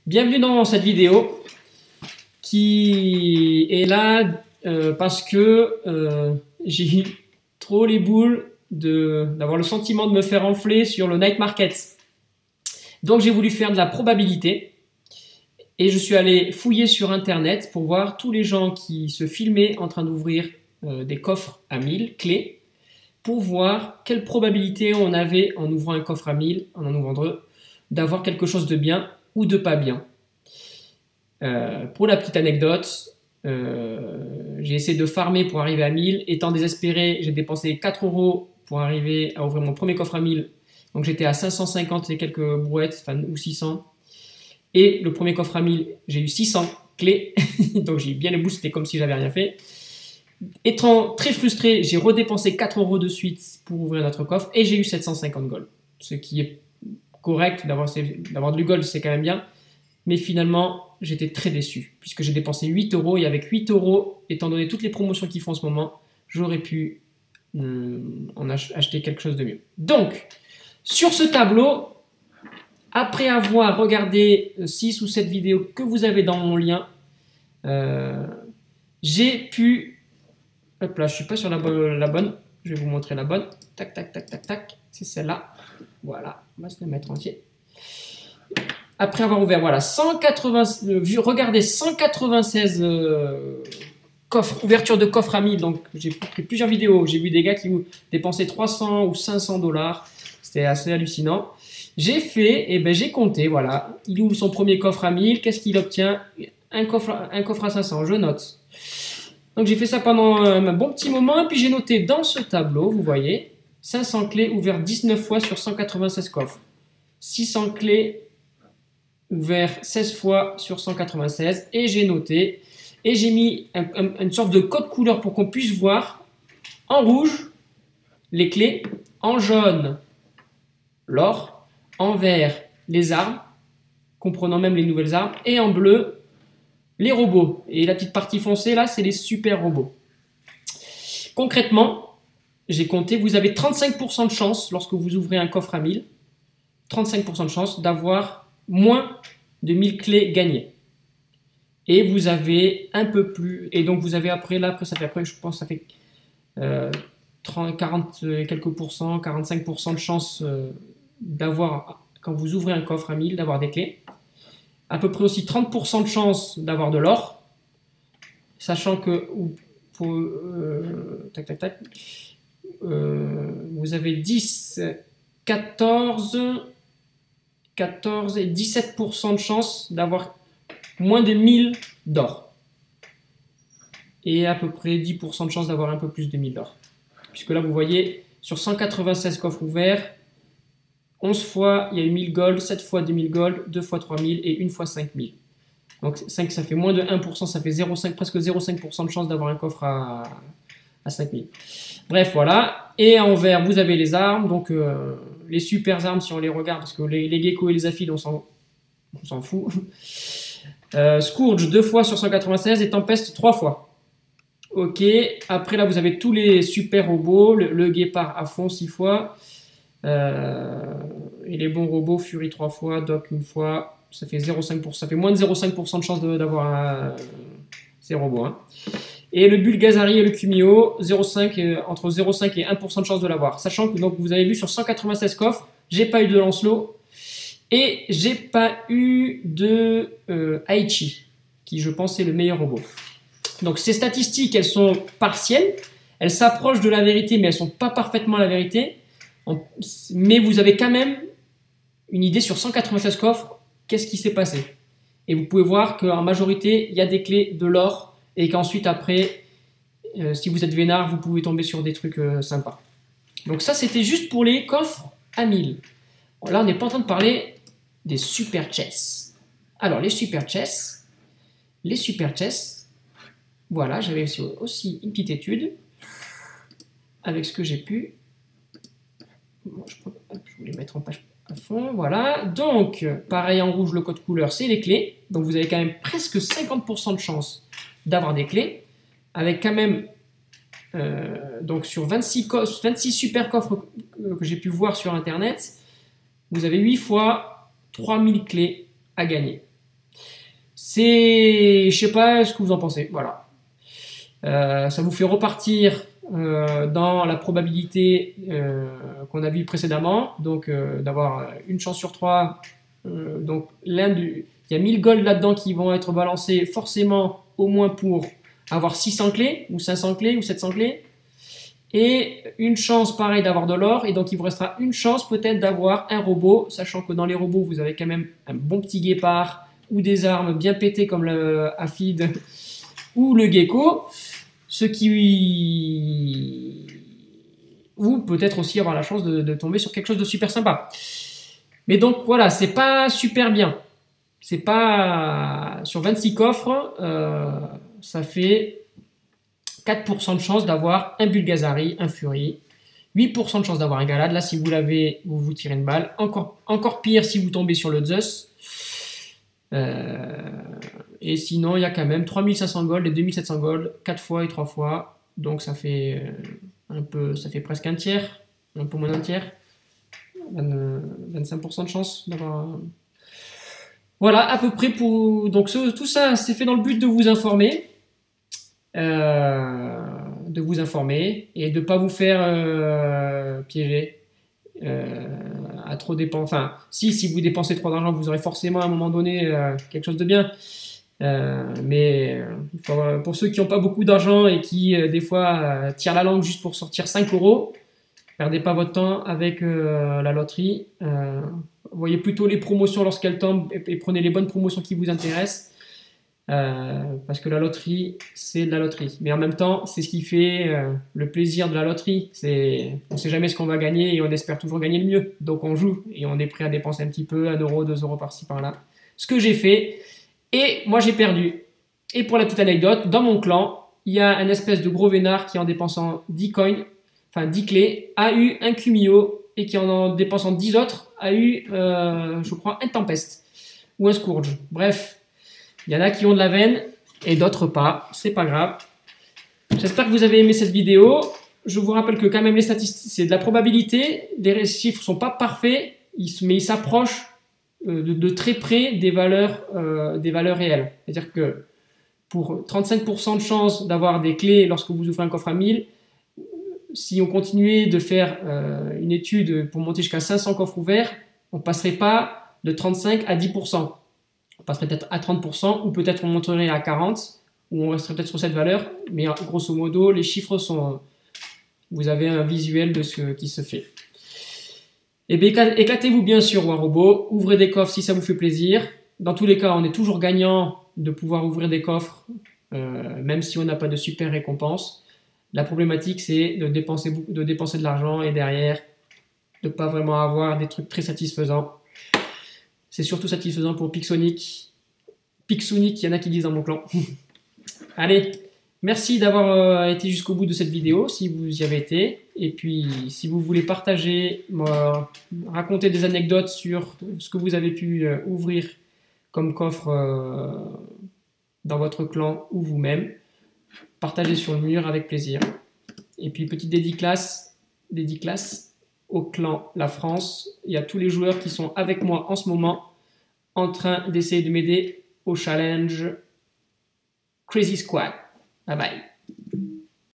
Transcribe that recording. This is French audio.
Bienvenue dans cette vidéo qui est là parce que j'ai eu trop les boules d'avoir le sentiment de me faire enfler sur le night market. Donc j'ai voulu faire de la probabilité et je suis allé fouiller sur internet pour voir tous les gens qui se filmaient en train d'ouvrir des coffres à 1000 clés pour voir quelle probabilité on avait en ouvrant un coffre à 1000, en ouvrant deux, d'avoir quelque chose de bien ou de pas bien. Pour la petite anecdote, j'ai essayé de farmer pour arriver à 1000. Étant désespéré, j'ai dépensé 4 € pour arriver à ouvrir mon premier coffre à 1000. Donc j'étais à 550 et quelques brouettes, enfin, ou 600. Et le premier coffre à 1000, j'ai eu 600 clés. Donc j'ai bien les boosts, c'était comme si j'avais rien fait. Étant très frustré, j'ai redépensé 4 € de suite pour ouvrir notre coffre et j'ai eu 750 gold. Ce qui est correct, d'avoir du gold, c'est quand même bien. Mais finalement, j'étais très déçu puisque j'ai dépensé 8 € et avec 8 €, étant donné toutes les promotions qu'ils font en ce moment, j'aurais pu acheter quelque chose de mieux. Donc, sur ce tableau, après avoir regardé 6 ou 7 vidéos que vous avez dans mon lien, j'ai pu... Hop là, je ne suis pas sur la bonne. Je vais vous montrer la bonne. Tac, tac, tac, tac, tac. C'est celle-là. Voilà, on va se la mettre entier. Après avoir ouvert, voilà, 180, regardez, 196 coffres, ouverture de coffre à 1000. Donc, j'ai pris plusieurs vidéos. J'ai vu des gars qui dépensaient 300 ou 500 $. C'était assez hallucinant. J'ai fait, et ben j'ai compté, voilà. Il ouvre son premier coffre à 1000. Qu'est-ce qu'il obtient? Un coffre à 500, je note. Donc, j'ai fait ça pendant un bon petit moment. Et puis, j'ai noté dans ce tableau, vous voyez, 500 clés ouvertes 19 fois sur 196 coffres. 600 clés ouvert 16 fois sur 196 et j'ai noté et j'ai mis une sorte de code couleur pour qu'on puisse voir en rouge les clés, en jaune l'or, en vert les armes, comprenant même les nouvelles armes, et en bleu les robots. Et la petite partie foncée là, c'est les super robots. Concrètement, j'ai compté, vous avez 35% de chance lorsque vous ouvrez un coffre à 1000, 35% de chance d'avoir moins de 1000 clés gagnées. Et vous avez un peu plus, et donc vous avez après, là, après ça fait, après, je pense, ça fait 40 et quelques pourcents, 45% de chance d'avoir, quand vous ouvrez un coffre à 1000, d'avoir des clés. À peu près aussi 30% de chance d'avoir de l'or, sachant que tac, tac, tac, vous avez 10, 14 et 17% de chance d'avoir moins de 1000 d'or. Et à peu près 10% de chance d'avoir un peu plus de 1000 d'or. Puisque là, vous voyez, sur 196 coffres ouverts, 11 fois, il y a eu 1000 gold, 7 fois 2000 gold, 2 fois 3000 et 1 fois 5000. Donc 5, ça fait moins de 1%, ça fait 0,5, presque 0,5% de chance d'avoir un coffre à 5000. Bref, voilà. Et en vert, vous avez les armes. Donc, les super armes, si on les regarde, parce que les geckos et les aphides, on s'en fout. Scourge 2 fois sur 196 et Tempest 3 fois. Ok. Après, là, vous avez tous les super robots. Le guépard à fond 6 fois. Et les bons robots, Fury 3 fois, Doc 1 fois. Ça fait 0,5%. Ça fait moins de 0,5% de chance d'avoir ces robots. Hein. Et le Bulgazari et le Kumio, entre 0,5 et 1% de chance de l'avoir. Sachant que donc, vous avez vu sur 196 coffres, j'ai pas eu de Lancelot et j'ai pas eu de Aichi, qui je pense est le meilleur robot. Donc ces statistiques, elles sont partielles, elles s'approchent de la vérité, mais elles sont pas parfaitement la vérité. Mais vous avez quand même une idée sur 196 coffres, qu'est-ce qui s'est passé. Et vous pouvez voir qu'en majorité, il y a des clés de l'or. Et qu'ensuite, après, si vous êtes vénard, vous pouvez tomber sur des trucs sympas. Donc ça, c'était juste pour les coffres à 1000. Bon, là, on n'est pas en train de parler des super chests. Alors, les super chests, voilà, j'avais aussi une petite étude avec ce que j'ai pu. Bon, je voulais mettre en page à fond, voilà. Donc, pareil en rouge, le code couleur, c'est les clés. Donc, vous avez quand même presque 50% de chance d'avoir des clés, avec quand même, donc sur 26 super coffres que j'ai pu voir sur internet, vous avez 8 fois 3000 clés à gagner. je sais pas ce que vous en pensez. Voilà. Ça vous fait repartir dans la probabilité qu'on a vue précédemment, donc d'avoir une chance sur 3. Donc il y a 1000 gold là-dedans qui vont être balancés forcément au moins pour avoir 600 clés, ou 500 clés, ou 700 clés. Et une chance pareil d'avoir de l'or, et donc il vous restera une chance peut-être d'avoir un robot, sachant que dans les robots vous avez quand même un bon petit guépard, ou des armes bien pétées comme le Aphid ou le Gecko, ce qui ou peut-être aussi avoir la chance de tomber sur quelque chose de super sympa. Mais donc voilà, c'est pas super bien. C'est pas sur 26 coffres, ça fait 4% de chance d'avoir un Bulgazari, un Fury, 8% de chance d'avoir un Galad. Là, si vous l'avez, vous tirez une balle. Encore pire si vous tombez sur le Zeus. Et sinon, il y a quand même 3500 gold et 2700 gold, 4 fois et 3 fois. Donc ça fait ça fait presque un tiers, un peu moins d'un tiers. 25% de chance d'avoir. Voilà, à peu près pour. Donc tout ça, c'est fait dans le but de vous informer. Et de ne pas vous faire piéger à trop dépenser. Enfin, si vous dépensez trop d'argent, vous aurez forcément à un moment donné quelque chose de bien. Mais pour ceux qui n'ont pas beaucoup d'argent et qui des fois tirent la langue juste pour sortir 5 €, perdez pas votre temps avec la loterie. Voyez plutôt les promotions lorsqu'elles tombent et prenez les bonnes promotions qui vous intéressent. Parce que la loterie, c'est de la loterie. Mais en même temps, c'est ce qui fait le plaisir de la loterie. On ne sait jamais ce qu'on va gagner et on espère toujours gagner le mieux. Donc on joue et on est prêt à dépenser un petit peu, 1 €, 2 € par-ci par-là. Ce que j'ai fait. Et moi j'ai perdu. Et pour la petite anecdote, dans mon clan, il y a un espèce de gros vénard qui en dépensant 10 coins, enfin 10 clés, a eu un Kumio et qui en dépensant 10 autres a eu, je crois, un Tempest ou un Scourge. Bref. Il y en a qui ont de la veine et d'autres pas. C'est pas grave. J'espère que vous avez aimé cette vidéo. Je vous rappelle que quand même les statistiques, c'est de la probabilité. Les chiffres sont pas parfaits, mais ils s'approchent de très près des valeurs réelles. C'est-à-dire que pour 35% de chance d'avoir des clés lorsque vous ouvrez un coffre à 1000, si on continuait de faire une étude pour monter jusqu'à 500 coffres ouverts, on passerait pas de 35 à 10%. On passerait peut-être à 30%, ou peut-être on monterait à 40%, ou on resterait peut-être sur cette valeur, mais grosso modo, les chiffres sont. Vous avez un visuel de ce qui se fait. Et bien, éclatez-vous bien sur War Robot, ouvrez des coffres si ça vous fait plaisir. Dans tous les cas, on est toujours gagnant de pouvoir ouvrir des coffres, même si on n'a pas de super récompense. La problématique, c'est de dépenser de l'argent et derrière, de ne pas vraiment avoir des trucs très satisfaisants. C'est surtout satisfaisant pour Pixonic. Pixonic, il y en a qui disent dans mon clan. Allez, merci d'avoir été jusqu'au bout de cette vidéo, si vous y avez été. Et puis, si vous voulez partager, raconter des anecdotes sur ce que vous avez pu ouvrir comme coffre dans votre clan ou vous-même, partagez sur le mur avec plaisir. Et puis, petite dédicace au clan La France. Il y a tous les joueurs qui sont avec moi en ce moment en train d'essayer de m'aider au challenge Crazy Squad. Bye bye.